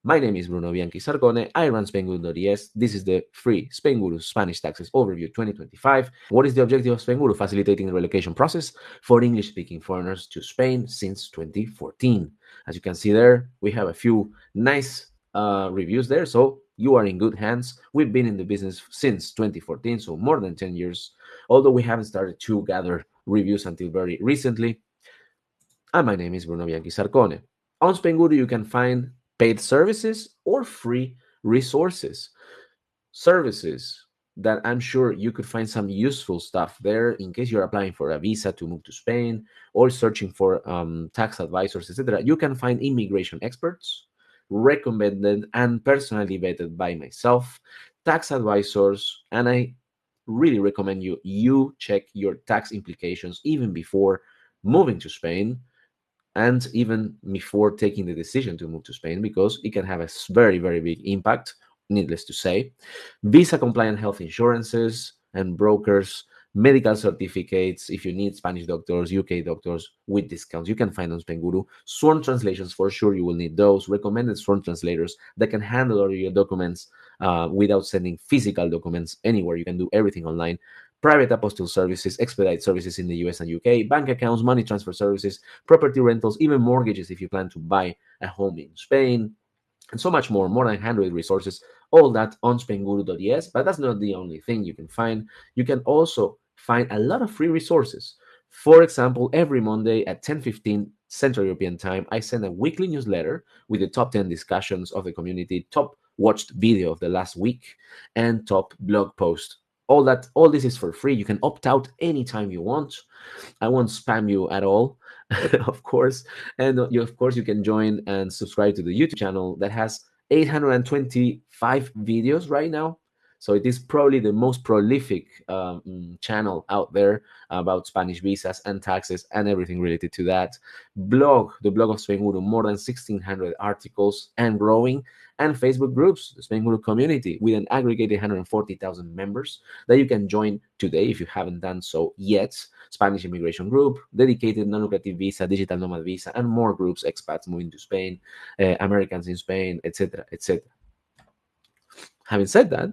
My name is Bruno Sarcone. I run Spainguru.es. This is the free Spainguru Spanish Taxes Overview 2025. What is the objective of Spainguru? Facilitating the relocation process for English-speaking foreigners to Spain since 2014. As you can see there, we have a few nice reviews there, so you are in good hands. We've been in the business since 2014, so more than 10 years, although we haven't started to gather reviews until very recently. And my name is Bruno Sarcone. On Spainguru, you can find paid services or free resources. Services that I'm sure you could find some useful stuff there in case you're applying for a visa to move to Spain or searching for tax advisors, etc. You can find immigration experts recommended and personally vetted by myself, tax advisors, and I really recommend you check your tax implications even before moving to Spain and even before taking the decision to move to Spain, because it can have a very, very big impact, needless to say. Visa compliant health insurances and brokers, medical certificates, if you need Spanish doctors, UK doctors with discounts, you can find on Spainguru. Sworn translations, for sure, you will need those. Recommended sworn translators that can handle all your documents without sending physical documents anywhere. You can do everything online. Private apostille services, expedite services in the US and UK, bank accounts, money transfer services, property rentals, even mortgages if you plan to buy a home in Spain, and so much more than 100 resources, all that on Spainguru.es. But that's not the only thing you can find. You can also find a lot of free resources. For example, every Monday at 10:15 Central European Time, I send a weekly newsletter with the top 10 discussions of the community, top watched video of the last week, and top blog post. All this is for free. You can opt out anytime you want. I won't spam you at all, of course. And of course, you can join and subscribe to the YouTube channel that has 825 videos right now. So it is probably the most prolific channel out there about Spanish visas and taxes and everything related to that. The blog of Spainguru, more than 1,600 articles and growing. And Facebook groups, the Spainguru community, with an aggregated 140,000 members that you can join today if you haven't done so yet. Spanish immigration group, dedicated non-lucrative visa, digital nomad visa, and more groups, expats moving to Spain, Americans in Spain, etc., etc. Having said that,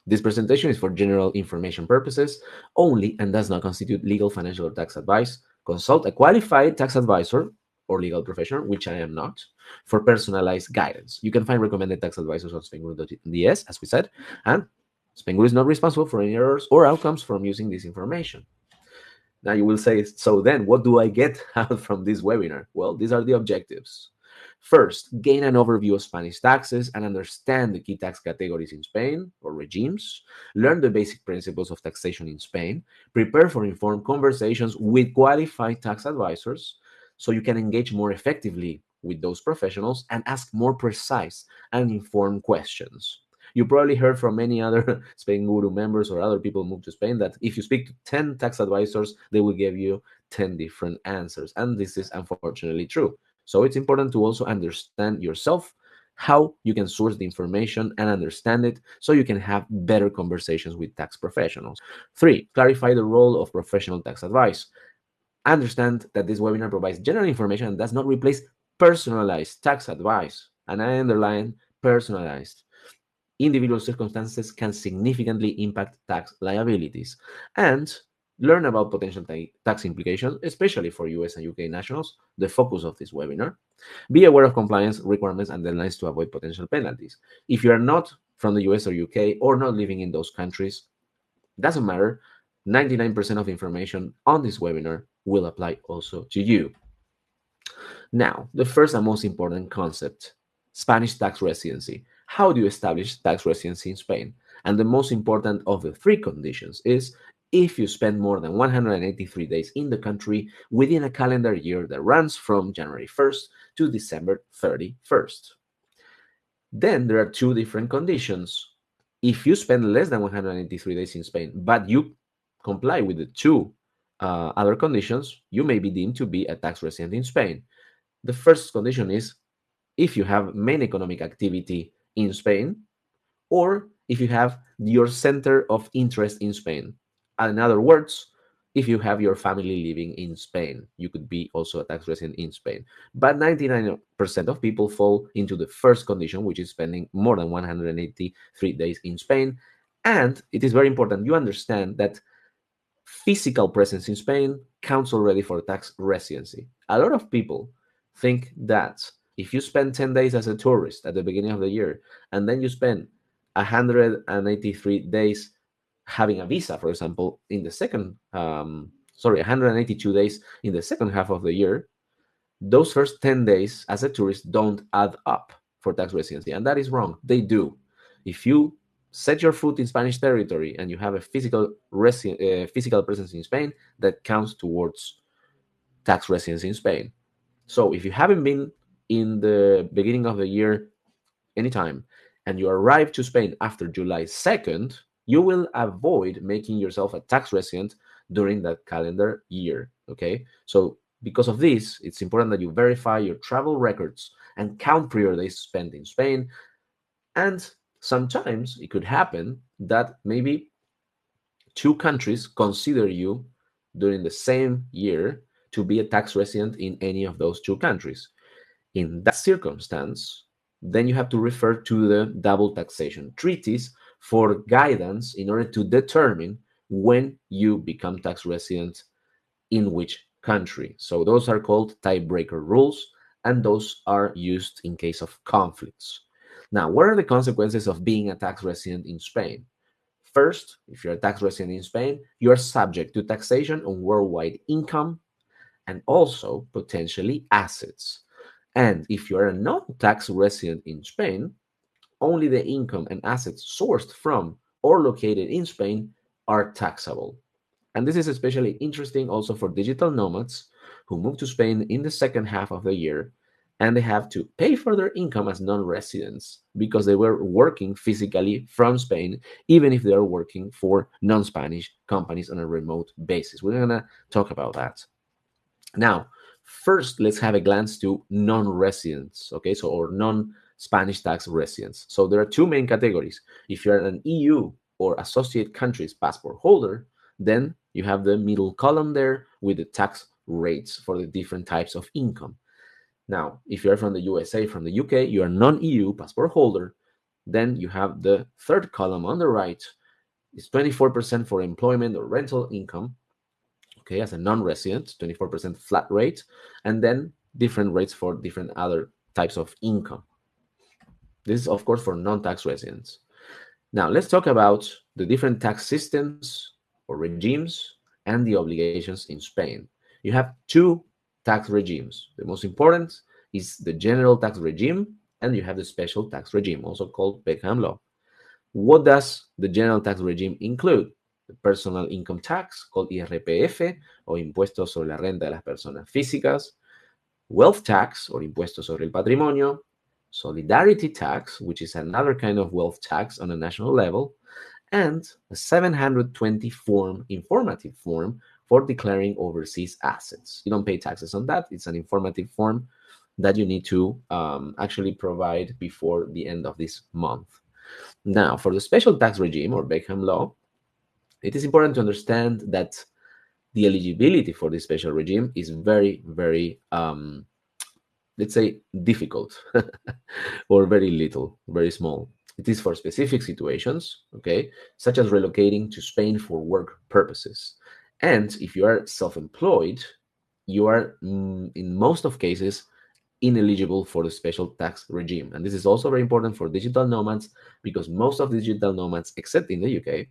this presentation is for general information purposes only and does not constitute legal, financial, or tax advice. Consult a qualified tax advisor or legal professional, which I am not, for personalized guidance. You can find recommended tax advisors on Spainguru.es, as we said, and Spainguru is not responsible for any errors or outcomes from using this information. Now you will say, so then what do I get out from this webinar? Well, these are the objectives. First, gain an overview of Spanish taxes and understand the key tax categories in Spain or regimes. Learn the basic principles of taxation in Spain. Prepare for informed conversations with qualified tax advisors so you can engage more effectively with those professionals and ask more precise and informed questions. You probably heard from many other Spainguru members or other people who moved to Spain that if you speak to 10 tax advisors, they will give you 10 different answers. And this is unfortunately true. So it's important to also understand yourself how you can source the information and understand it so you can have better conversations with tax professionals. 3, clarify the role of professional tax advice. Understand that this webinar provides general information and does not replace personalized tax advice. And I underline personalized. Individual circumstances can significantly impact tax liabilities. And learn about potential tax implications, especially for US and UK nationals, the focus of this webinar. Be aware of compliance requirements and deadlines to avoid potential penalties. If you are not from the US or UK or not living in those countries, doesn't matter. 99% of information on this webinar will apply also to you. Now, the first and most important concept, Spanish tax residency. How do you establish tax residency in Spain? And the most important of the 3 conditions is if you spend more than 183 days in the country within a calendar year that runs from January 1st to December 31st. Then there are 2 different conditions. If you spend less than 183 days in Spain, but you comply with the 2 other conditions, you may be deemed to be a tax resident in Spain. The first condition is if you have main economic activity in Spain, or if you have your center of interest in Spain. In other words, if you have your family living in Spain. You could be also a tax resident in Spain. But 99% of people fall into the first condition, which is spending more than 183 days in Spain. And it is very important you understand that physical presence in Spain counts already for tax residency. A lot of people think that if you spend 10 days as a tourist at the beginning of the year, and then you spend 183 days having a visa, for example, in the 182 days in the second half of the year, those first 10 days as a tourist don't add up for tax residency. And that is wrong. They do. If you set your foot in Spanish territory and you have a physical presence in Spain, that counts towards tax residency in Spain. So if you haven't been in the beginning of the year anytime and you arrive to Spain after July 2nd, you will avoid making yourself a tax resident during that calendar year. Okay. So because of this, it's important that you verify your travel records and count prior days spent in Spain. And sometimes it could happen that maybe two countries consider you during the same year to be a tax resident in any of those two countries. In that circumstance, then you have to refer to the double taxation treaties for guidance in order to determine when you become tax resident in which country. So those are called tiebreaker rules, and those are used in case of conflicts. Now, what are the consequences of being a tax resident in Spain? First, if you're a tax resident in Spain, you are subject to taxation on worldwide income and also potentially assets. And if you're a non-tax resident in Spain, only the income and assets sourced from or located in Spain are taxable. And this is especially interesting also for digital nomads who move to Spain in the second half of the year, and they have to pay for their income as non-residents because they were working physically from Spain, even if they are working for non-Spanish companies on a remote basis. We're going to talk about that. Now, first, let's have a glance to non-residents, okay, so or non-Spanish tax residents. So there are two main categories. If you're an EU or associate countries passport holder, then you have the middle column there with the tax rates for the different types of income. Now, if you're from the USA, from the UK, you are non-EU passport holder, then you have the third column on the right. It's 24% for employment or rental income, okay, as a non-resident, 24% flat rate, and then different rates for different other types of income. This is, of course, for non-tax residents. Now, let's talk about the different tax systems or regimes and the obligations in Spain. You have two tax regimes. The most important is the general tax regime, and you have the special tax regime, also called Beckham law. What does the general tax regime include? The personal income tax, called IRPF, o Impuesto sobre la Renta de las Personas Físicas, wealth tax, or Impuesto sobre el Patrimonio, solidarity tax, which is another kind of wealth tax on a national level, and a 720 form, informative form for declaring overseas assets. You don't pay taxes on that. It's an informative form that you need to actually provide before the end of this month. Now, for the special tax regime or Beckham law, it is important to understand that the eligibility for this special regime is very, very, let's say, difficult or very little, very small. It is for specific situations, okay, such as relocating to Spain for work purposes. And if you are self-employed, you are, in most of cases, ineligible for the special tax regime. And this is also very important for digital nomads because most of digital nomads, except in the UK,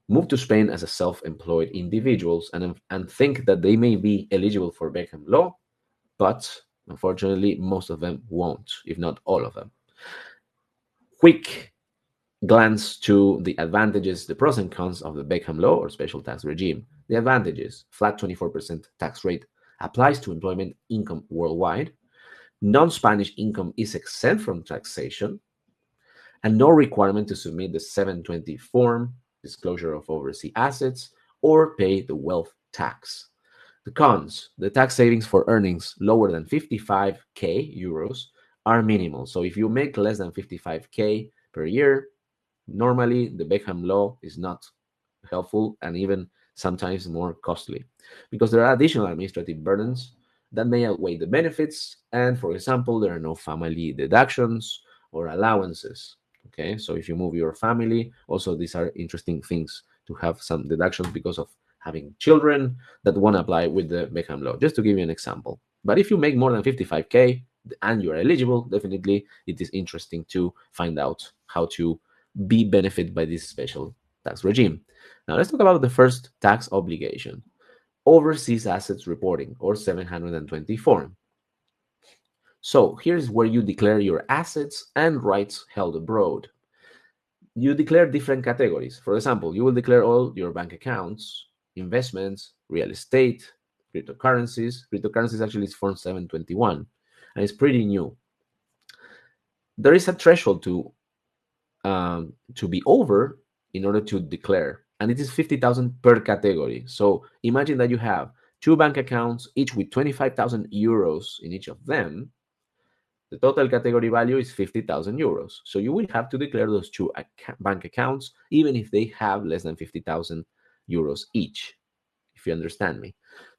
move to Spain as a self-employed individuals and think that they may be eligible for Beckham law, but unfortunately, most of them won't, if not all of them. Quick glance to the advantages, the pros and cons of the Beckham law or special tax regime. The advantages: flat 24% tax rate applies to employment income worldwide. Non-Spanish income is exempt from taxation, and no requirement to submit the 720 form, disclosure of overseas assets, or pay the wealth tax. The cons: the tax savings for earnings lower than 55k euros are minimal. So if you make less than 55k per year, normally the Beckham law is not helpful, and even sometimes more costly, because there are additional administrative burdens that may outweigh the benefits. And for example, there are no family deductions or allowances. Okay, so if you move your family, also these are interesting things to have some deductions because of having children that won't apply with the Beckham law, just to give you an example. But if you make more than 55K and you're eligible, definitely it is interesting to find out how to be benefited by this special tax regime. Now let's talk about the first tax obligation, overseas assets reporting, or 720 form. So here's where you declare your assets and rights held abroad. You declare different categories. For example, you will declare all your bank accounts, investments, real estate, cryptocurrencies. Cryptocurrencies actually is Form 721, and it's pretty new. There is a threshold to be over in order to declare, and it is 50,000 per category. So imagine that you have two bank accounts, each with 25,000 euros in each of them. The total category value is 50,000 euros. So you will have to declare those two bank accounts, even if they have less than 50,000 euros each, if you understand me.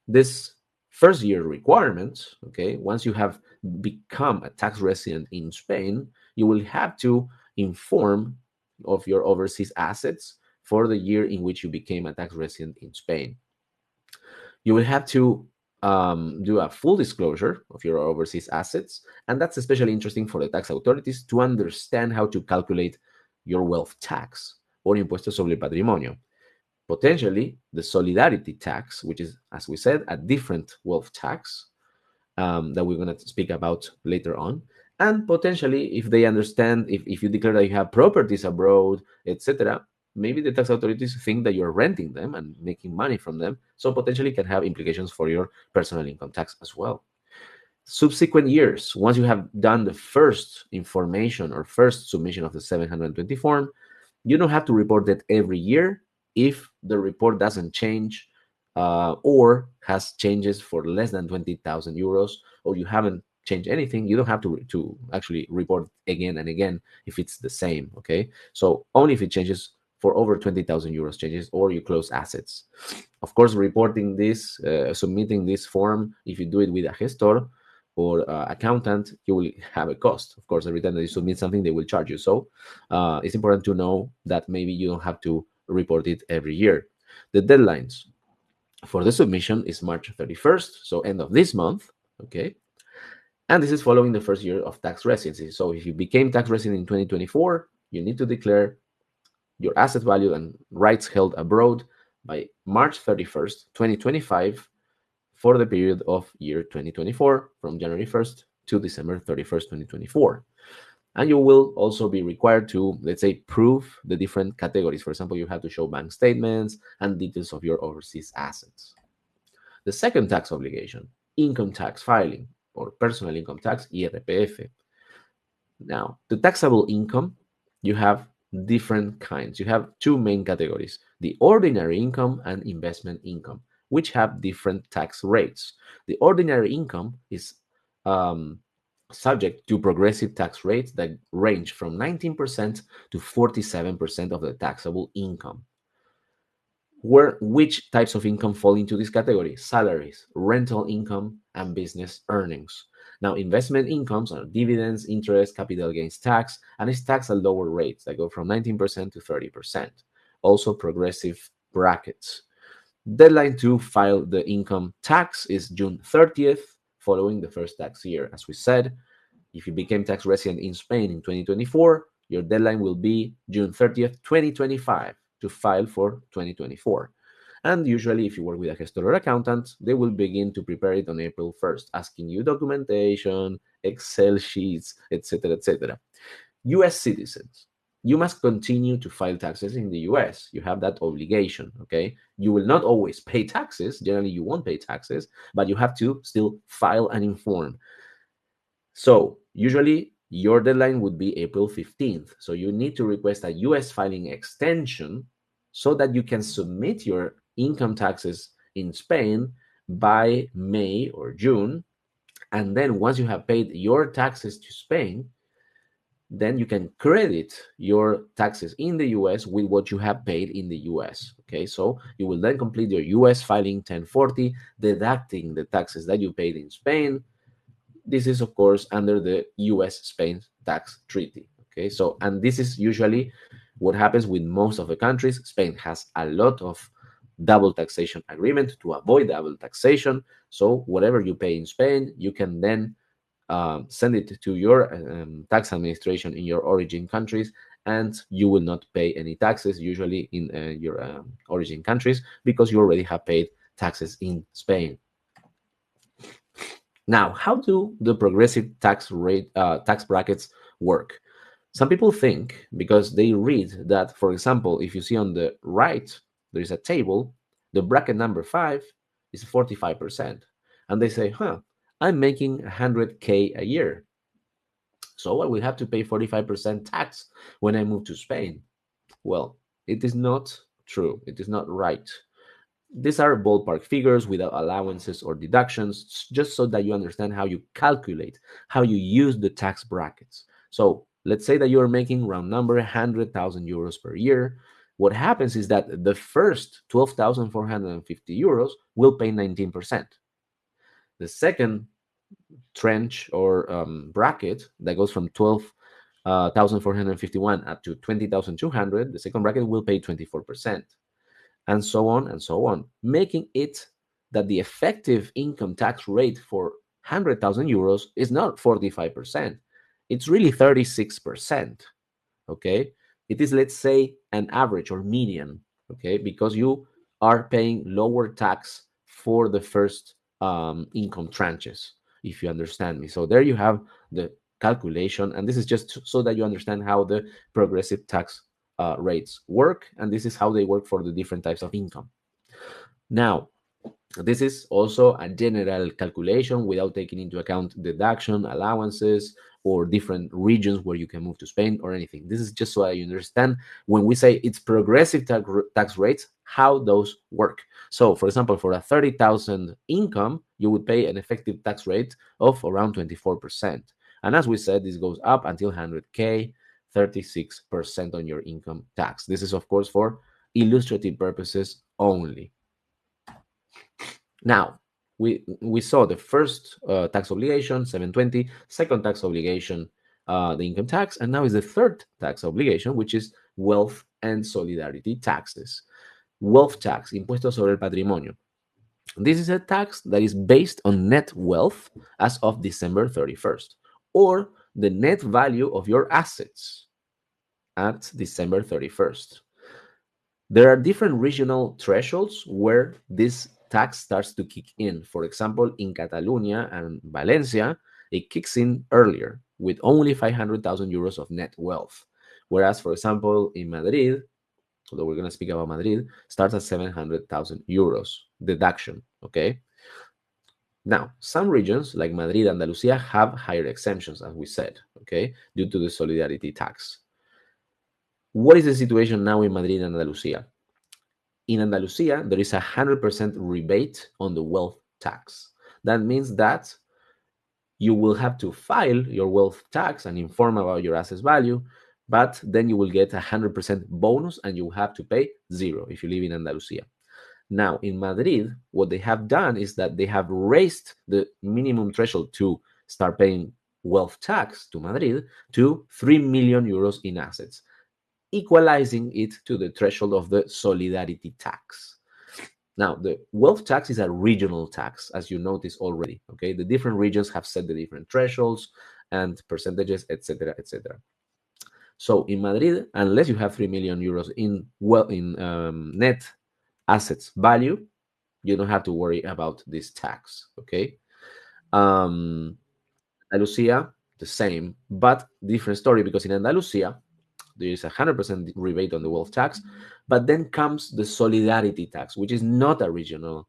This first year requirement, okay, once you have become a tax resident in Spain, you will have to inform of your overseas assets for the year in which you became a tax resident in Spain. You will have to do a full disclosure of your overseas assets, and that's especially interesting for the tax authorities to understand how to calculate your wealth tax or impuesto sobre el patrimonio. Potentially, the solidarity tax, which is, as we said, a different wealth tax that we're going to speak about later on. And potentially, if they understand, if you declare that you have properties abroad, etc., maybe the tax authorities think that you're renting them and making money from them. So potentially can have implications for your personal income tax as well. Subsequent years, once you have done the first information or first submission of the 720 form, you don't have to report that every year if the report doesn't change or has changes for less than 20,000 euros, or you haven't changed anything. You don't have to actually report again and again if it's the same. Okay, so only if it changes for over 20,000 euros changes, or you close assets. Of course, reporting this, submitting this form, if you do it with a gestor or accountant, you will have a cost. Of course, every time that you submit something, they will charge you. So it's important to know that maybe you don't have to report it every year. The deadlines for the submission is March 31st, so end of this month, okay? And this is following the first year of tax residency. So if you became tax resident in 2024, you need to declare your asset value and rights held abroad by March 31st, 2025, for the period of year 2024, from January 1st to December 31st, 2024. And you will also be required to, let's say, prove the different categories. For example, you have to show bank statements and details of your overseas assets. The second tax obligation, income tax filing, or personal income tax, IRPF. Now, the taxable income, you have different kinds. You have two main categories, the ordinary income and investment income, which have different tax rates. The ordinary income is subject to progressive tax rates that range from 19% to 47% of the taxable income. Which types of income fall into this category? Salaries, rental income, and business earnings. Now, investment incomes are dividends, interest, capital gains tax, and it's taxed at lower rates that go from 19% to 30%. Also, progressive brackets. Deadline to file the income tax is June 30th, following the first tax year. As we said, if you became tax resident in Spain in 2024, your deadline will be June 30th, 2025 to file for 2024. And usually, if you work with a gestor or accountant, they will begin to prepare it on April 1st, asking you documentation, Excel sheets, etc., etc. US citizens, you must continue to file taxes in the US. You have that obligation, okay? You will not always pay taxes. Generally, you won't pay taxes, but you have to still file and inform. So usually your deadline would be April 15th. So you need to request a US filing extension so that you can submit your income taxes in Spain by May or June. And then once you have paid your taxes to Spain, then you can credit your taxes in the US with what you have paid in the US. Okay, so you will then complete your US filing 1040, deducting the taxes that you paid in Spain. This is, of course, under the US Spain tax treaty. Okay, so, and this is usually what happens with most of the countries. Spain has a lot of double taxation agreement to avoid double taxation. So, whatever you pay in Spain, you can then send it to your tax administration in your origin countries, and you will not pay any taxes usually in your origin countries because you already have paid taxes in Spain. Now, how do the progressive tax brackets work? Some people think, because they read that, for example, if you see on the right, there is a table, the bracket number 5 is 45%. And they say, I'm making 100K a year. So I will have to pay 45% tax when I move to Spain. Well, it is not true. It is not right. These are ballpark figures without allowances or deductions, just so that you understand how you calculate, how you use the tax brackets. So let's say that you're making round number 100,000 euros per year. What happens is that the first 12,450 euros will pay 19%. The second trench or bracket that goes from 12,451 up to 20,200, the second bracket will pay 24%, and so on and so on, making it that the effective income tax rate for 100,000 euros is not 45%. It's really 36%. Okay. It is, let's say, an average or median. Okay. Because you are paying lower tax for the first income tranches, if you understand me. So there you have the calculation. And this is just so that you understand how the progressive tax rates work. And this is how they work for the different types of income. Now, this is also a general calculation without taking into account deduction, allowances, or different regions where you can move to Spain or anything. This is just so I understand when we say it's progressive tax rates, how those work. So, for example, for a 30,000 income, you would pay an effective tax rate of around 24%. And as we said, this goes up until 100K, 36% on your income tax. This is, of course, for illustrative purposes only. Now, we saw the first tax obligation, 720, second tax obligation, the income tax, and now is the third tax obligation, which is wealth and solidarity taxes. Wealth tax, impuesto sobre el patrimonio. This is a tax that is based on net wealth as of December 31st, or the net value of your assets at December 31st. There are different regional thresholds where this tax starts to kick in. For example, in Catalonia and Valencia, it kicks in earlier with only 500,000 euros of net wealth. Whereas, for example, in Madrid, although we're going to speak about Madrid, starts at 700,000 euros deduction, okay? Now, some regions like Madrid, Andalusia have higher exemptions, as we said, okay, due to the solidarity tax. What is the situation now in Madrid and Andalusia? In Andalusia, there is 100% rebate on the wealth tax. That means that you will have to file your wealth tax and inform about your assets value, but then you will get 100% bonus and you will have to pay 0 if you live in Andalusia. Now, in Madrid, what they have done is that they have raised the minimum threshold to start paying wealth tax to Madrid to 3 million euros in assets, equalizing it to the threshold of the solidarity tax. Now, the wealth tax is a regional tax, as you notice already. Okay, the different regions have set the different thresholds and percentages, etc., etc. So in Madrid, unless you have 3 million euros in net assets value, you don't have to worry about this tax. Okay, Andalusia, the same, but different story, because in Andalusia there is 100% rebate on the wealth tax, but then comes the solidarity tax, which is not a regional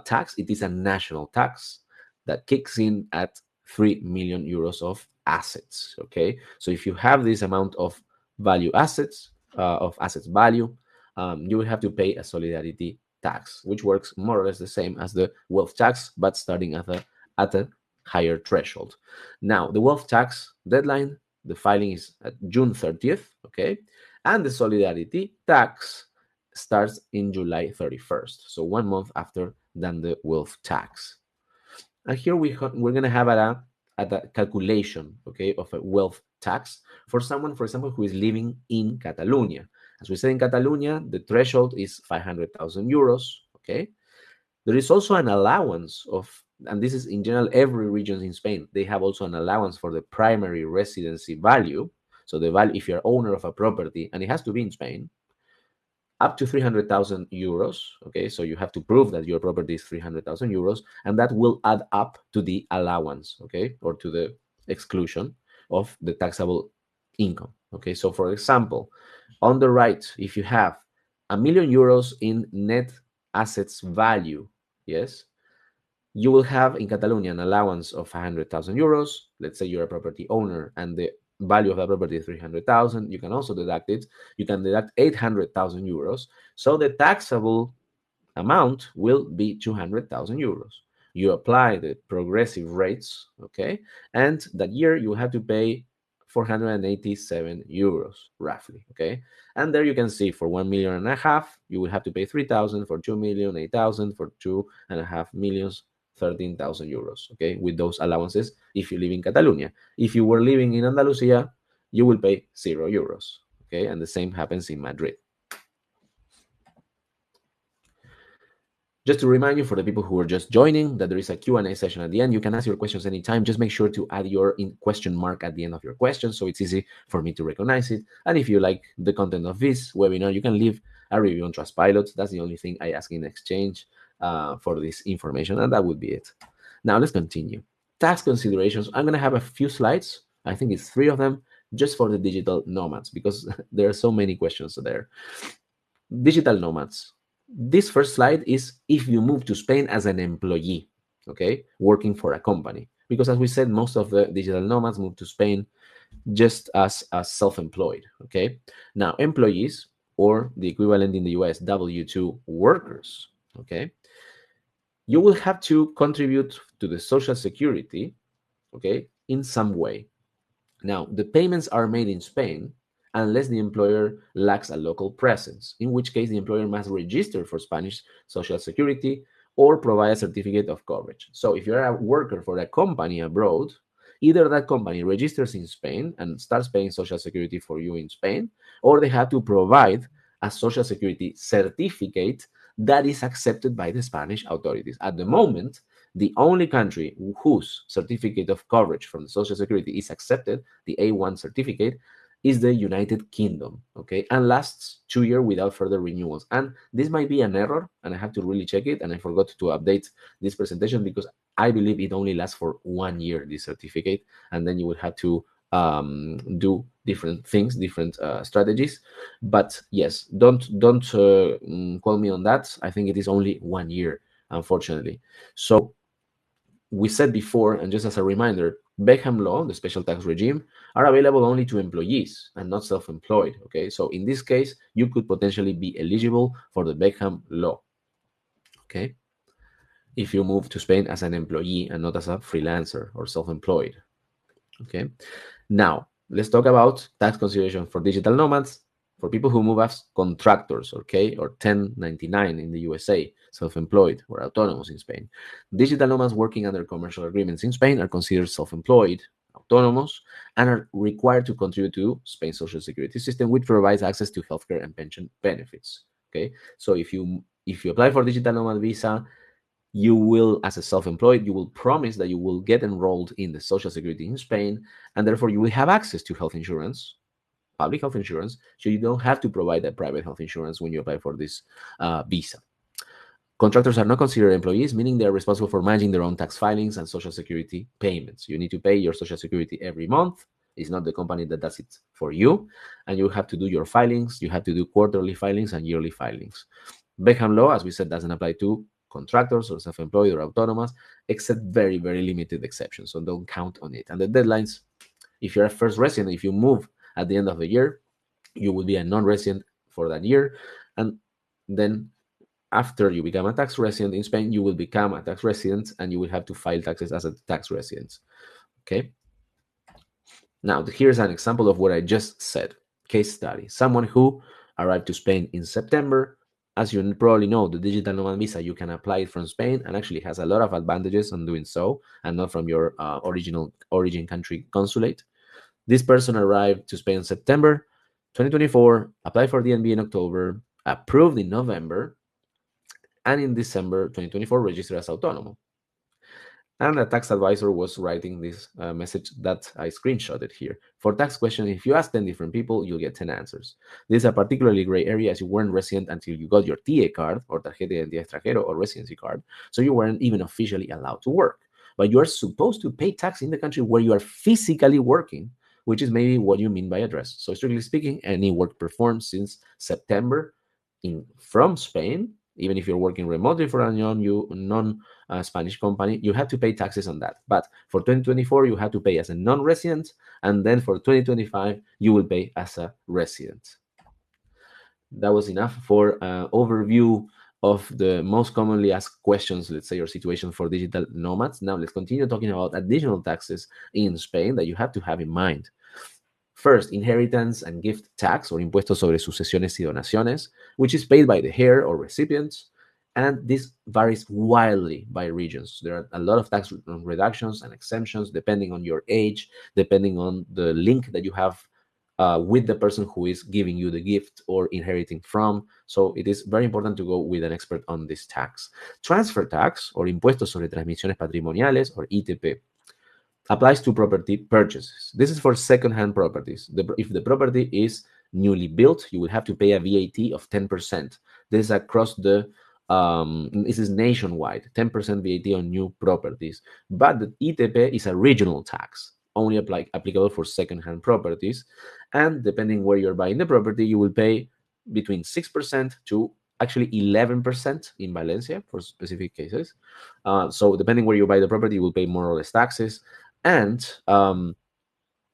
tax. It is a national tax that kicks in at 3 million euros of assets. Okay, so if you have this amount of value assets, of assets value, you will have to pay a solidarity tax, which works more or less the same as the wealth tax, but starting at a higher threshold. Now, the wealth tax deadline, the filing is at June 30th, okay? And the solidarity tax starts in July 31st, so 1 month after than the wealth tax. And here we're going to have a calculation, okay, of a wealth tax for someone, for example, who is living in Catalonia. As we said, in Catalonia, the threshold is 500,000 euros, okay? There is also an allowance of, and this is in general every region in Spain, they have also an allowance for the primary residency value. So the value, if you're owner of a property, and it has to be in Spain, up to 300,000 euros. Okay, so you have to prove that your property is 300,000 euros, and that will add up to the allowance, okay, or to the exclusion of the taxable income. Okay, so for example, on the right, if you have €1,000,000 in net assets value, yes, you will have in Catalonia an allowance of 100,000 euros. Let's say you're a property owner and the value of the property is 300,000. You can also deduct it. You can deduct 800,000 euros. So the taxable amount will be 200,000 euros. You apply the progressive rates, okay? And that year you have to pay 487 euros, roughly, okay? And there you can see for 1.5 million, you will have to pay 3,000, for 2 million, 8,000, for 2.5 millions, 13,000 euros, okay? With those allowances if you live in Catalonia. If you were living in Andalusia, you will pay 0 euros, okay? And the same happens in Madrid. Just to remind you, for the people who are just joining, that there is a Q&A session at the end. You can ask your questions anytime. Just make sure to add your question mark at the end of your question so it's easy for me to recognize it. And if you like the content of this webinar, you can leave a review on Trustpilot. That's the only thing I ask in exchange for this information, and that would be it. Now, let's continue. Tax considerations. I'm going to have a few slides. I think it's 3 of them, just for the digital nomads, because there are so many questions there. Digital nomads. This first slide is if you move to Spain as an employee, okay, working for a company. Because as we said, most of the digital nomads move to Spain just as self-employed, okay? Now, employees, or the equivalent in the US, W-2 workers, okay? You will have to contribute to the Social Security, okay, in some way. Now, the payments are made in Spain unless the employer lacks a local presence, in which case the employer must register for Spanish Social Security or provide a certificate of coverage. So if you're a worker for a company abroad, either that company registers in Spain and starts paying Social Security for you in Spain, or they have to provide a Social Security certificate that is accepted by the Spanish authorities. At the moment, the only country whose certificate of coverage from the Social Security is accepted, the A1 certificate, is the United Kingdom, okay, and lasts 2 years without further renewals. And this might be an error, and I have to really check it, and I forgot to update this presentation because I believe it only lasts for 1 year, this certificate, and then you will have to do different things, different strategies. But yes, don't call me on that. I think it is only 1 year, unfortunately. So we said before, and just as a reminder, Beckham law, the special tax regime, are available only to employees and not self-employed. Okay, so in this case, you could potentially be eligible for the Beckham law. Okay, if you move to Spain as an employee and not as a freelancer or self-employed. Okay, now let's talk about tax consideration for digital nomads, for people who move as contractors, okay, or 1099 in the USA, self-employed or autonomous in Spain. Digital nomads working under commercial agreements in Spain are considered self-employed, autonomous, and are required to contribute to Spain's social security system, which provides access to healthcare and pension benefits. Okay, so if you apply for digital nomad visa, you will, as a self-employed, you will promise that you will get enrolled in the Social Security in Spain, and therefore you will have access to health insurance, public health insurance, so you don't have to provide a private health insurance when you apply for this visa. Contractors are not considered employees, meaning they are responsible for managing their own tax filings and Social Security payments. You need to pay your Social Security every month. It's not the company that does it for you, and you have to do your filings. You have to do quarterly filings and yearly filings. Beckham law, as we said, doesn't apply to contractors or self-employed or autonomous, except very, very limited exceptions. So don't count on it. And the deadlines, if you're a first resident, if you move at the end of the year, you will be a non-resident for that year. And then after you become a tax resident in Spain, you will become a tax resident and you will have to file taxes as a tax resident. Okay. Now, here's an example of what I just said. Case study. Someone who arrived to Spain in September. As you probably know, the digital nomad visa, you can apply it from Spain and actually has a lot of advantages on doing so and not from your original origin country consulate. This person arrived to Spain in September 2024, applied for DNB in October, approved in November, and in December 2024 registered as autonomo. And a tax advisor was writing this message that I screenshotted here. For tax questions, if you ask 10 different people, you'll get 10 answers. This is a particularly gray area as you weren't resident until you got your TA card or tarjeta de identidad extranjero or residency card, so you weren't even officially allowed to work. But you are supposed to pay tax in the country where you are physically working, which is maybe what you mean by address. So strictly speaking, any work performed since September from Spain, even if you're working remotely for a non-Spanish company, you have to pay taxes on that. But for 2024, you have to pay as a non-resident, and then for 2025, you will pay as a resident. That was enough for an overview of the most commonly asked questions, let's say, or situations for digital nomads. Now, let's continue talking about additional taxes in Spain that you have to have in mind. First, inheritance and gift tax, or impuesto sobre sucesiones y donaciones, which is paid by the heir or recipients, and this varies wildly by regions. There are a lot of tax reductions and exemptions depending on your age, depending on the link that you have with the person who is giving you the gift or inheriting from. So it is very important to go with an expert on this tax. Transfer tax, or impuesto sobre transmisiones patrimoniales, or ITP, applies to property purchases. This is for second-hand properties. If the property is newly built, you will have to pay a VAT of 10%. This is across this is nationwide, 10% VAT on new properties. But the ITP is a regional tax, only applicable for second-hand properties. And depending where you're buying the property, you will pay between 6% to actually 11% in Valencia for specific cases. So depending where you buy the property, you will pay more or less taxes. And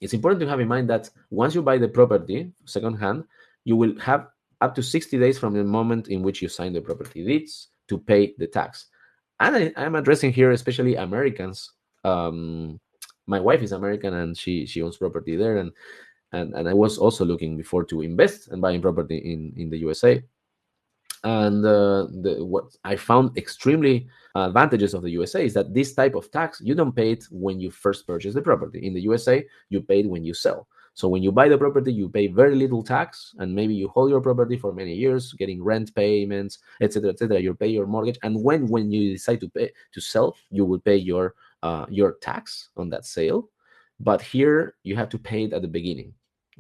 it's important to have in mind that once you buy the property secondhand, you will have up to 60 days from the moment in which you sign the property deeds to pay the tax. And I'm addressing here especially Americans. My wife is American and she owns property there, and I was also looking before to invest and buying property in the USA. And what I found extremely advantages of the USA is that this type of tax, you don't pay it when you first purchase the property. In the USA, you pay it when you sell. So when you buy the property, you pay very little tax, and maybe you hold your property for many years, getting rent payments, etc., etc. You pay your mortgage, and when you decide to sell, you will pay your tax on that sale. But here you have to pay it at the beginning,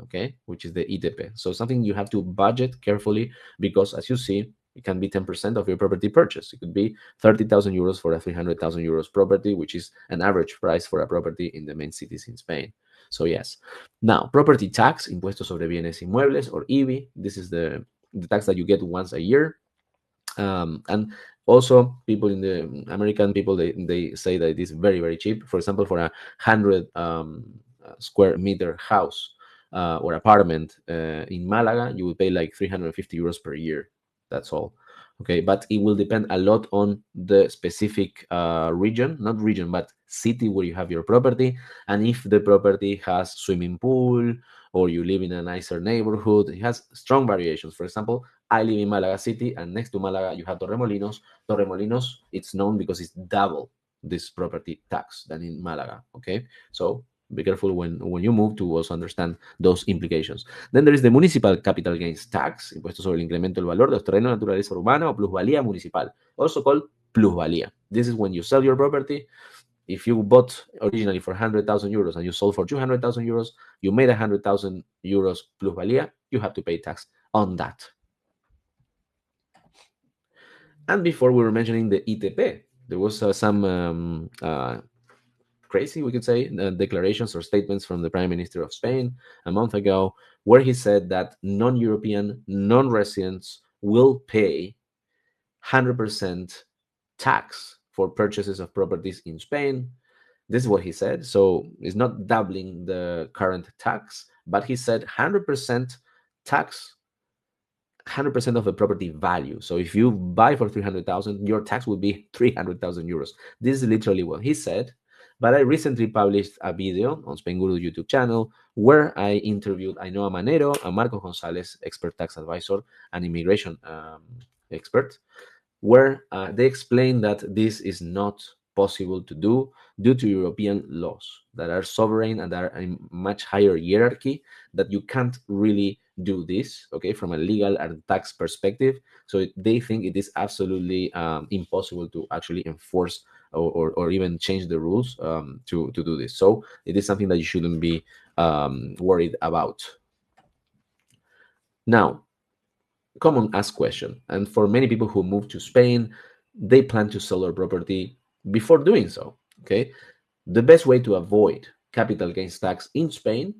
okay, which is the ITP. So something you have to budget carefully, because as you see, it can be 10% of your property purchase. It could be 30,000 euros for a 300,000 euros property, which is an average price for a property in the main cities in Spain. So yes. Now, property tax, impuesto sobre bienes inmuebles, or IBI. This is the tax that you get once a year. And also, people in the American people, they say that it is very, very cheap. For example, for a 100 square meter house or apartment in Malaga, you will pay like 350 euros per year. That's all. Okay, but it will depend a lot on the specific region, not region, but city where you have your property, and if the property has swimming pool or you live in a nicer neighborhood. It has strong variations. For example, I live in Malaga City, and next to Malaga you have Torremolinos. Torremolinos, it's known because it's double this property tax than in Malaga. Okay, so be careful when you move to also understand those implications. Then there is the municipal capital gains tax, impuesto sobre el incremento del valor de los terrenos de naturaleza urbana o plusvalía municipal, also called plusvalía. This is when you sell your property. If you bought originally for 100,000 euros and you sold for 200,000 euros, you made 100,000 euros plusvalía, you have to pay tax on that. And before we were mentioning the ITP, there was some crazy, we could say, declarations or statements from the Prime Minister of Spain a month ago, where he said that non-European, non-residents will pay 100% tax for purchases of properties in Spain. This is what he said. So it's not doubling the current tax, but he said 100% tax, 100% of the property value. So if you buy for 300,000, your tax will be 300,000 euros. This is literally what he said. But I recently published a video on Spainguru YouTube channel where I interviewed Ainhoa Manero and Marco Gonzalez, expert tax advisor and immigration expert, where they explain that this is not possible to do due to European laws that are sovereign and are a much higher hierarchy, that you can't really do this, okay, from a legal and tax perspective. So they think it is absolutely impossible to actually enforce or even change the rules to do this. So it is something that you shouldn't be worried about. Now, common asked question, and for many people who move to Spain, they plan to sell their property before doing so. Okay, the best way to avoid capital gains tax in Spain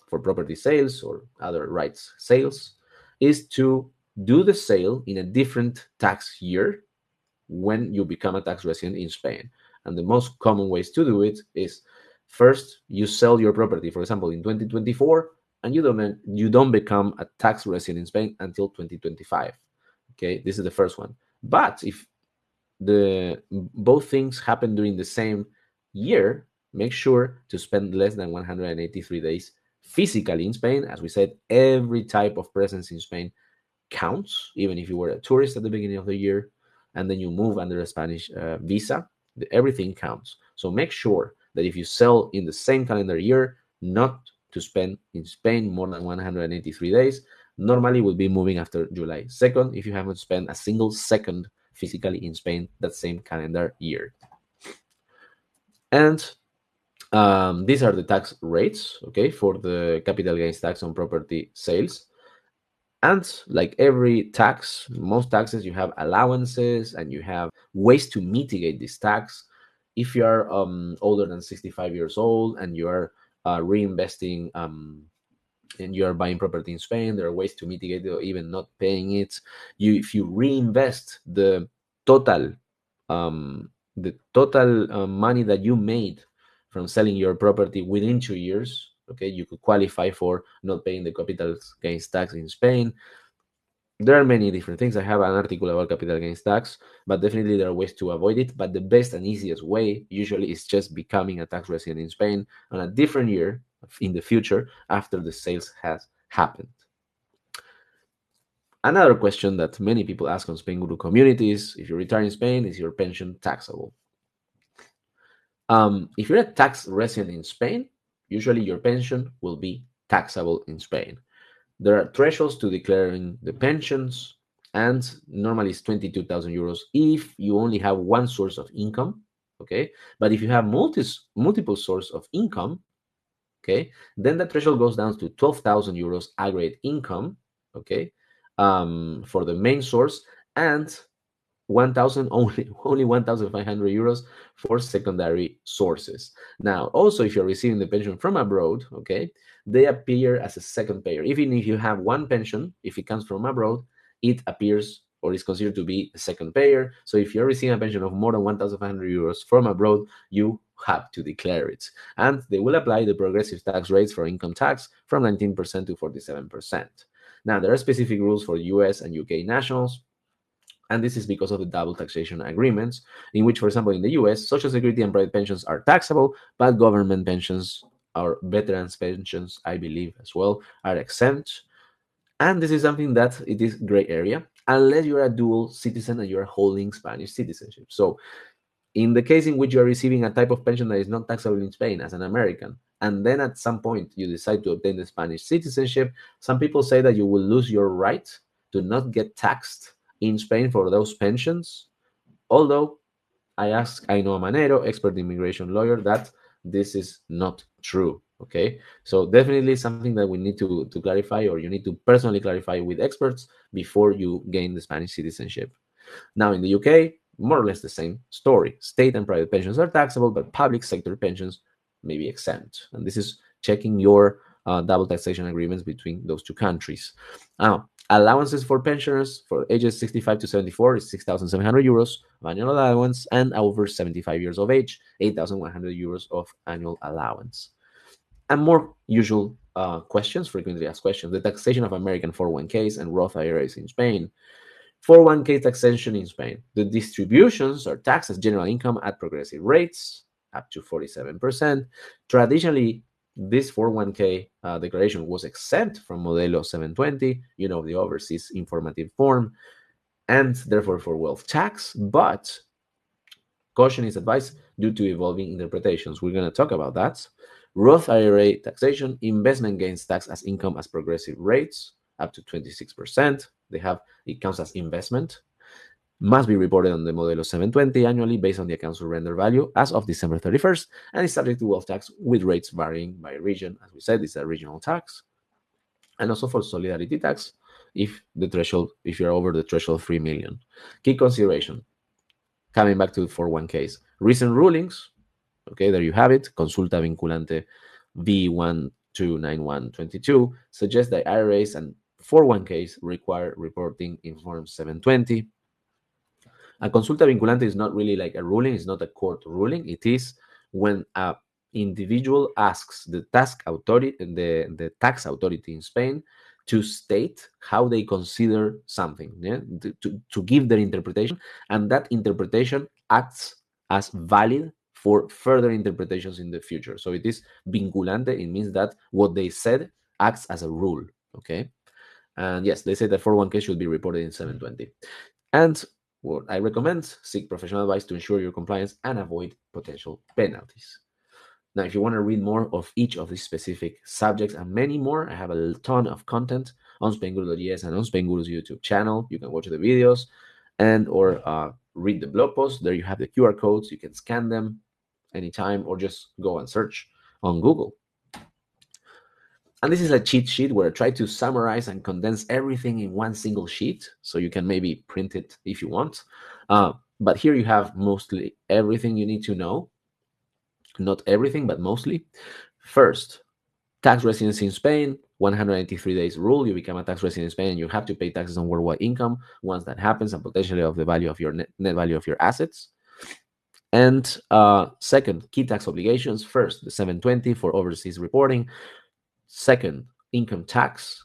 for property sales or other rights sales is to do the sale in a different tax year when you become a tax resident in Spain. And the most common ways to do it is, first, you sell your property, for example, in 2024, and you don't become a tax resident in Spain until 2025. Okay, this is the first one. But if the both things happen during the same year, make sure to spend less than 183 days physically in Spain. As we said, every type of presence in Spain counts, even if you were a tourist at the beginning of the year and then you move under a Spanish visa, everything counts. So make sure that if you sell in the same calendar year, not to spend in Spain more than 183 days. Normally, we'll be moving after July 2nd if you haven't spent a single second physically in Spain that same calendar year. And these are the tax rates, okay, for the capital gains tax on property sales. And like every tax, most taxes, you have allowances and you have ways to mitigate this tax. If you are older than 65 years old and you are reinvesting and you are buying property in Spain, there are ways to mitigate it or even not paying it. If you reinvest total money that you made from selling your property within 2 years, okay, you could qualify for not paying the capital gains tax in Spain. There are many different things. I have an article about capital gains tax, but definitely there are ways to avoid it. But the best and easiest way usually is just becoming a tax resident in Spain on a different year in the future after the sales has happened. Another question that many people ask on Spainguru communities: if you retire in Spain, is your pension taxable? If you're a tax resident in Spain, usually your pension will be taxable in Spain. There are thresholds to declaring the pensions, and normally it's 22,000 euros if you only have one source of income, okay? But if you have multiple sources of income, okay, then the threshold goes down to 12,000 euros aggregate income, okay, for the main source, and 1,000 only 1,500 euros for secondary sources. Now, also, if you're receiving the pension from abroad, okay, they appear as a second payer. Even if you have one pension, if it comes from abroad, it appears or is considered to be a second payer. So if you're receiving a pension of more than 1,500 euros from abroad, you have to declare it. And they will apply the progressive tax rates for income tax from 19% to 47%. Now, there are specific rules for US and UK nationals. And this is because of the double taxation agreements, in which, for example, in the US, Social Security and private pensions are taxable, but government pensions or veterans pensions, I believe, as well, are exempt. And this is something that it is gray area, unless you're a dual citizen and you're holding Spanish citizenship. So in the case in which you're receiving a type of pension that is not taxable in Spain as an American, and then at some point you decide to obtain the Spanish citizenship, some people say that you will lose your right to not get taxed in Spain for those pensions. Although I asked Ainhoa Manero, expert immigration lawyer, that this is not true. Okay, so definitely something that we need to clarify, or you need to personally clarify with experts before you gain the Spanish citizenship. Now, in the UK, more or less the same story. State and private pensions are taxable, but public sector pensions may be exempt. And this is checking your double taxation agreements between those two countries. Now, allowances for pensioners for ages 65 to 74 is 6,700 euros of annual allowance, and over 75 years of age, 8,100 euros of annual allowance. And more usual questions, frequently asked questions: the taxation of American 401ks and Roth IRAs in Spain. 401k taxation in Spain. The distributions are taxed as general income at progressive rates, up to 47%. Traditionally, this 401k declaration was exempt from Modelo 720, the overseas informative form, and therefore for wealth tax, but caution is advised due to evolving interpretations. We're going to talk about that. Roth IRA taxation, investment gains tax as income as progressive rates, up to 26%. It counts as investment. Must be reported on the Modelo 720 annually based on the account surrender value as of December 31st, and is subject to wealth tax with rates varying by region. As we said, it's a regional tax. And also for solidarity tax if you're over the threshold 3 million. Key consideration, coming back to 401ks. Recent rulings, okay, there you have it. Consulta vinculante V129122 suggests that IRAs and 401ks require reporting in Form 720. A consulta vinculante is not really like a ruling, it's not a court ruling. It is when a individual asks the tax authority in Spain to state how they consider something, to give their interpretation, and that interpretation acts as valid for further interpretations in the future. So it is vinculante. It means that what they said acts as a rule. Okay. And yes, they say that 401k should be reported in 720. And what I recommend, seek professional advice to ensure your compliance and avoid potential penalties. Now, if you want to read more of each of these specific subjects and many more, I have a ton of content on Spainguru.es and on Spainguru's YouTube channel. You can watch the videos and or read the blog post. There you have the QR codes. You can scan them anytime or just go and search on Google. And this is a cheat sheet where I try to summarize and condense everything in one single sheet, so you can maybe print it if you want. But here you have mostly everything you need to know. Not everything, but mostly. First, tax residency in Spain, 183 days rule. You become a tax resident in Spain and you have to pay taxes on worldwide income once that happens, and potentially of the value of your net value of your assets. And second, key tax obligations. First, the 720 for overseas reporting. Second, income tax.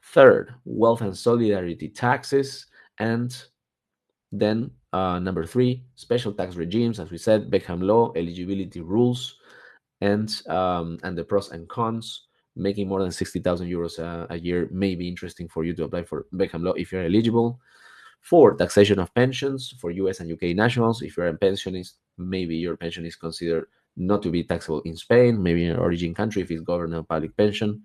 Third, wealth and solidarity taxes. And then number 3, special tax regimes. As we said, Beckham law, eligibility rules, and the pros and cons. Making more than 60,000 euros a year may be interesting for you to apply for Beckham law if you're eligible. 4, taxation of pensions for US and UK nationals. If you're a pensionist, maybe your pension is considered not to be taxable in Spain, maybe in your origin country if it's government public pension.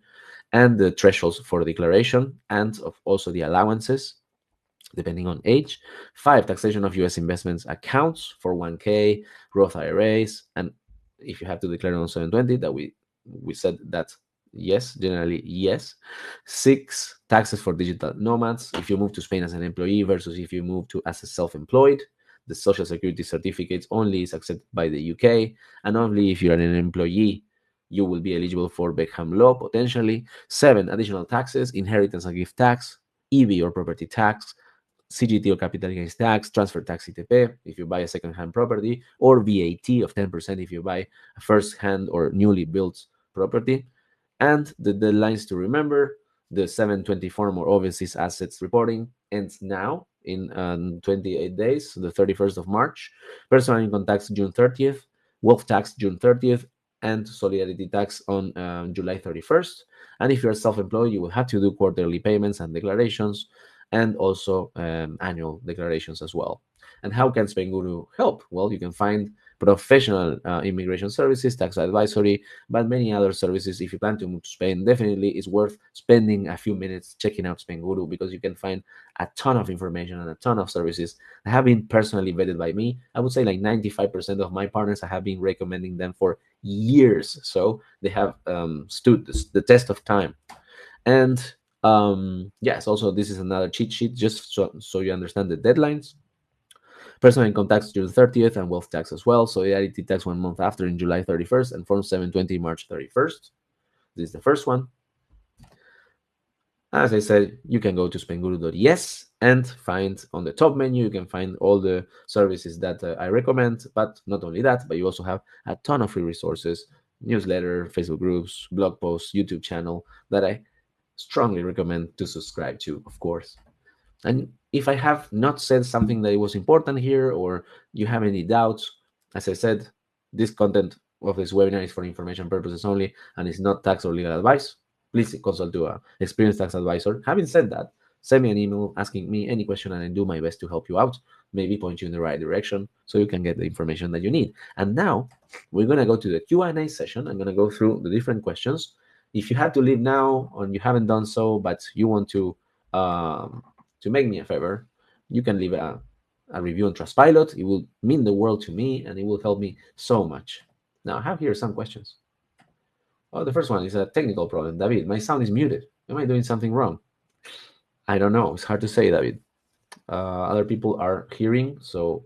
And the thresholds for declaration, and also the allowances depending on age. 5, taxation of US investments accounts for 1K, Roth IRAs, and if you have to declare on 720, that we said that yes, generally yes. 6, taxes for digital nomads. If you move to Spain as an employee versus if you move to as a self-employed, the social security certificates only is accepted by the UK, and only if you're an employee you will be eligible for Beckham law potentially. 7, additional taxes, inheritance and gift tax, EV or property tax, CGT or capital gains tax, transfer tax ITP if you buy a second-hand property, or VAT of 10% if you buy a first-hand or newly built property. And the deadlines to remember, the 720 form or overseas assets reporting ends now in 28 days, the 31st of March. Personal income tax June 30th, wealth tax June 30th, and solidarity tax on July 31st. And if you're self-employed, you will have to do quarterly payments and declarations, and also annual declarations as well. And how can Spainguru help? Well, you can find professional immigration services, tax advisory, but many other services. If you plan to move to Spain, definitely it's worth spending a few minutes checking out Spainguru, because you can find a ton of information and a ton of services that have been personally vetted by me. I would say like 95% of my partners, I have been recommending them for years. So they have stood the test of time. And yes, also this is another cheat sheet just so you understand the deadlines. Personal income tax June 30th, and wealth tax as well. Solidarity tax 1 month after in July 31st, and Form 720 March 31st. This is the first one. As I said, you can go to Spainguru.es and find on the top menu, you can find all the services that I recommend. But not only that, but you also have a ton of free resources, newsletter, Facebook groups, blog posts, YouTube channel that I strongly recommend to subscribe to, of course. And if I have not said something that was important here, or you have any doubts, as I said, this content of this webinar is for information purposes only and is not tax or legal advice. Please consult to an experienced tax advisor. Having said that, send me an email asking me any question and I do my best to help you out, maybe point you in the right direction so you can get the information that you need. And now we're going to go to the Q&A session. I'm going to go through the different questions. If you have to leave now and you haven't done so, but you want to make me a favor, you can leave a review on Trustpilot. It will mean the world to me and it will help me so much. Now, I have here some questions. Oh, the first one is a technical problem. David, my sound is muted. Am I doing something wrong? I don't know. It's hard to say, David. Other people are hearing, so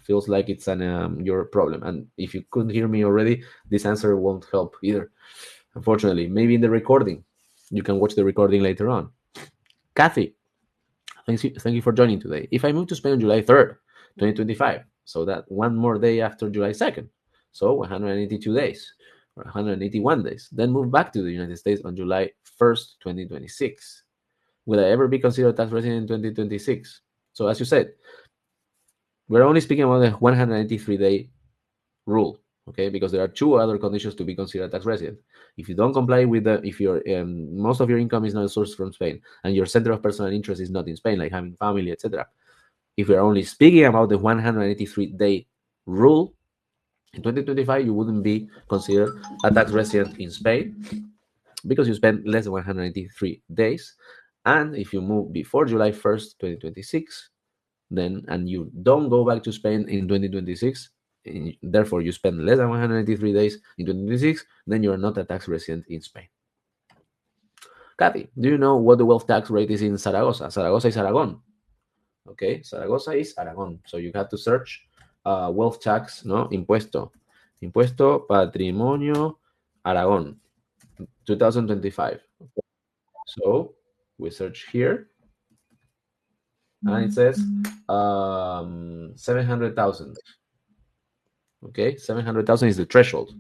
feels like it's your problem. And if you couldn't hear me already, this answer won't help either. Unfortunately, maybe in the recording. You can watch the recording later on. Kathy, thank you for joining today. If I move to Spain on July 3rd, 2025, so that one more day after July 2nd, so 182 days or 181 days, then move back to the United States on July 1st, 2026. Will I ever be considered a tax resident in 2026? So as you said, we're only speaking about the 183-day rule, okay? Because there are two other conditions to be considered a tax resident. If you don't comply with if your most of your income is not sourced from Spain and your center of personal interest is not in Spain, like having family, etc. If we're only speaking about the 183-day rule, in 2025 you wouldn't be considered a tax resident in Spain because you spent less than 183 days. And if you move before July 1st, 2026, then and you don't go back to Spain in 2026, therefore you spend less than 183 days in 2026, then you are not a tax resident in Spain. Kathy, do you know what the wealth tax rate is in Zaragoza? Zaragoza is Aragon. Okay, Zaragoza is Aragon. So you have to search wealth tax, no? Impuesto Patrimonio Aragon 2025. So we search here and it says 700,000. Okay, 700,000 is the threshold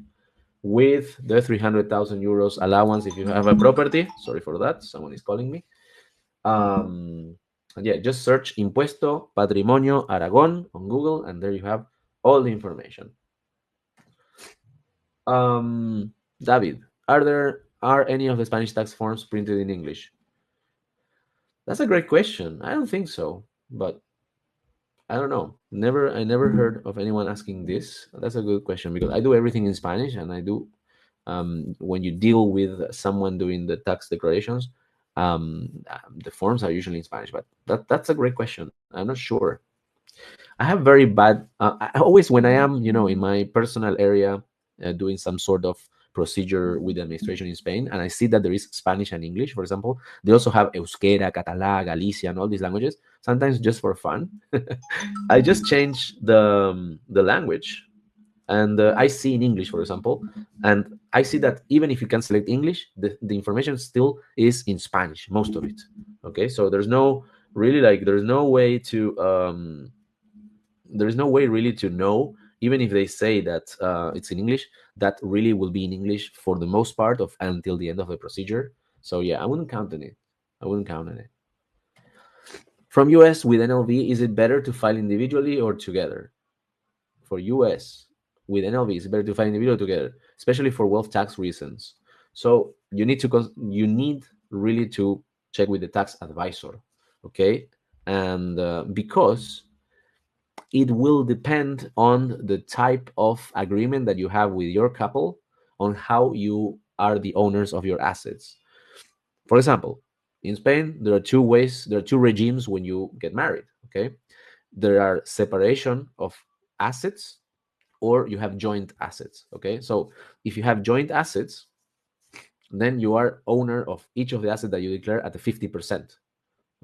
with the 300,000 euros allowance if you have a property. Sorry for that, someone is calling me. And yeah, just search Impuesto Patrimonio Aragon on Google and there you have all the information. David, are any of the Spanish tax forms printed in English? That's a great question. I don't think so, but I don't know. I never heard of anyone asking this. That's a good question because I do everything in Spanish, and I do when you deal with someone doing the tax declarations, the forms are usually in Spanish. But that's a great question. I'm not sure. I have very bad. I always when I am, in my personal area, doing some sort of procedure with the administration in Spain, and I see that there is Spanish and English, for example. They also have Euskera, Catalá, Galician, all these languages. Sometimes just for fun, I just change the language, and I see in English, for example, and I see that even if you can select English, the information still is in Spanish, most of it. Okay, so there's no really there's no way really to know, even if they say that it's in English, that really will be in English for the most part of until the end of the procedure. So yeah, I wouldn't count on it. I wouldn't count on it. From US with NLV, is it better to file individually or together? For US with NLV, it's better to file individually together, especially for wealth tax reasons. So you need really to check with the tax advisor, okay? And because it will depend on the type of agreement that you have with your couple on how you are the owners of your assets. For example, in Spain, there are two regimes when you get married, okay? There are separation of assets or you have joint assets, okay? So if you have joint assets, then you are owner of each of the assets that you declare at the 50%,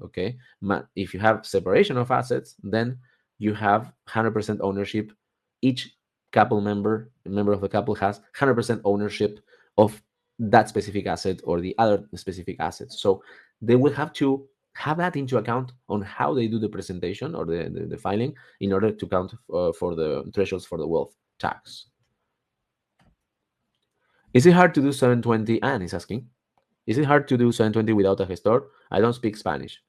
okay? If you have separation of assets, then you have 100% ownership. Each member of the couple has 100% ownership of that specific asset or the other specific assets. So they will have to have that into account on how they do the presentation or the filing in order to count for the thresholds for the wealth tax. Is it hard to do 720? Anne is asking. Is it hard to do 720 without a gestor? I don't speak Spanish.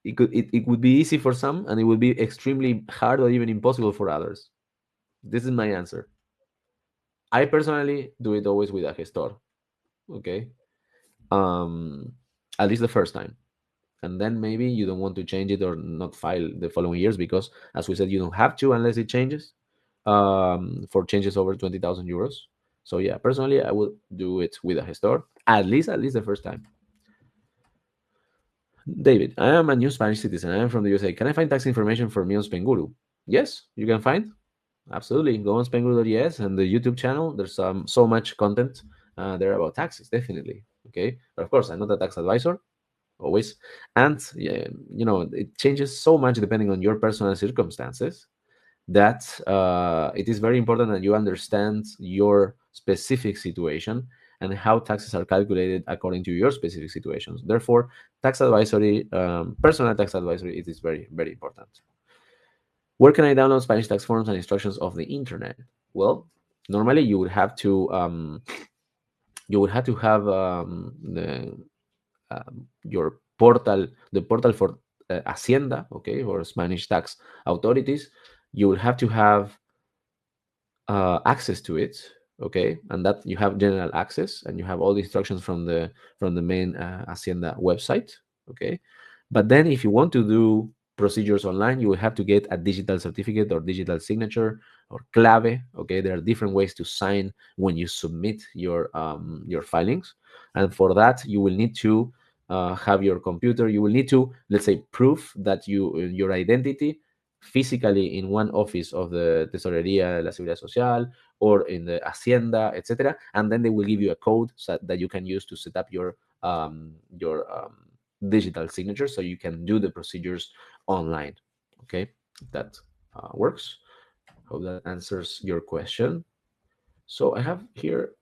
it would be easy for some, and it would be extremely hard or even impossible for others. This is my answer. I personally do it always with a gestor. Okay. um at least the first time, and then maybe you don't want to change it or not file the following years, because as we said, you don't have to unless it changes, for changes over 20,000 euros. So yeah, personally I would do it with a gestor, at least the first time. David, I am a new Spanish citizen. I am from the USA. Can I find tax information for me on Spainguru? Yes, you can find. Absolutely. Go on Spainguru.es and the YouTube channel. There's so much content there about taxes, definitely. Okay. But of course, I'm not a tax advisor, always. And, yeah, it changes so much depending on your personal circumstances, that it is very important that you understand your specific situation and how taxes are calculated according to your specific situations. Therefore, tax advisory, personal tax advisory, it is very, very important. Where can I download Spanish tax forms and instructions off the internet? Well, normally you would have to have your portal, the portal for Hacienda, okay, or Spanish tax authorities. You will have to have access to it, okay, and that you have general access, and you have all the instructions from the main Hacienda website, okay. But then if you want to do procedures online, you will have to get a digital certificate or digital signature or clave, okay. There are different ways to sign when you submit your filings, and for that you will need to have your computer. You will need to, let's say, prove that your identity physically in one office of the Tesorería de la Seguridad Social or in the Hacienda, etc. And then they will give you a code that you can use to set up your digital signature, so you can do the procedures online. Okay, that works. Hope that answers your question. So I have here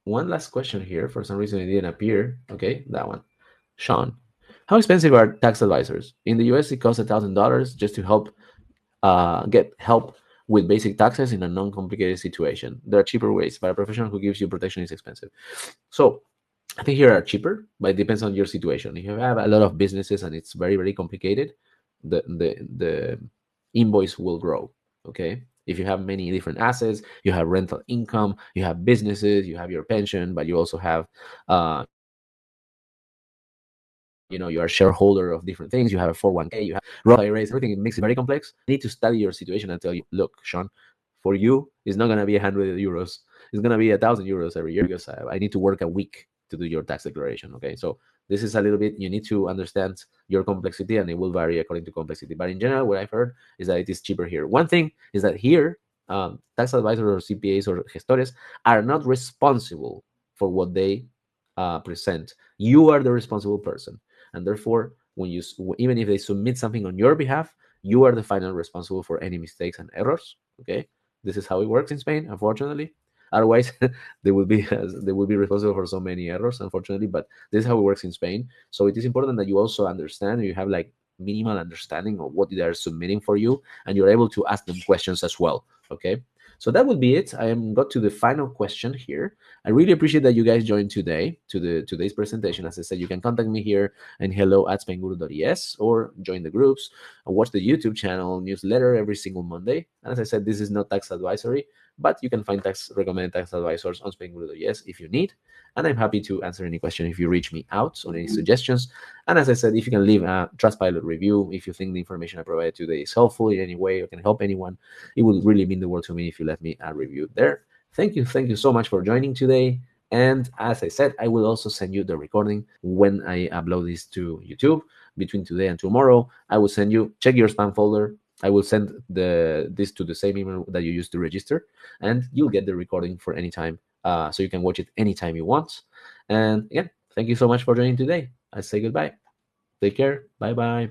one last question here. For some reason, it didn't appear. Okay, that one. Sean, how expensive are tax advisors? In the US, it costs $1,000 just to get help with basic taxes in a non-complicated situation. There are cheaper ways, but a professional who gives you protection is expensive. So I think here are cheaper, but it depends on your situation. If you have a lot of businesses and it's very, very complicated, the invoice will grow. Okay. If you have many different assets, you have rental income, you have businesses, you have your pension, but you also have you are a shareholder of different things, you have a 401k, you have Roth IRAs, everything. It makes it very complex. You need to study your situation and tell you, look, Sean, for you, it's not going to be 100 euros. It's going to be 1,000 euros every year, because I need to work a week to do your tax declaration. Okay. So this is a little bit, you need to understand your complexity, and it will vary according to complexity. But in general, what I've heard is that it is cheaper here. One thing is that here, tax advisors or CPAs or gestores are not responsible for what they present. You are the responsible person, and therefore even if they submit something on your behalf, you are the final responsible for any mistakes and errors. Okay, this is how it works in Spain, unfortunately. Otherwise they will be responsible for so many errors, unfortunately. But this is how it works in Spain. So it is important that you also understand, you have like minimal understanding of what they are submitting for you, and you're able to ask them questions as well. Okay, so that would be it. I am got to the final question here. I really appreciate that you guys joined today to today's presentation. As I said, you can contact me here and hello@spainguru.es, or join the groups, or watch the YouTube channel newsletter every single Monday. And as I said, this is not tax advisory, but you can find recommended tax advisors on Spainguru.es if you need. And I'm happy to answer any question if you reach me out on any suggestions. And as I said, if you can leave a Trustpilot review, if you think the information I provided today is helpful in any way or can help anyone, it would really mean the world to me if you left me a review there. Thank you so much for joining today. And as I said, I will also send you the recording when I upload this to YouTube between today and tomorrow. I will send you, check your spam folder. I will send this to the same email that you used to register, and you'll get the recording for any time, so you can watch it anytime you want. And again, thank you so much for joining today. I say goodbye. Take care. Bye bye.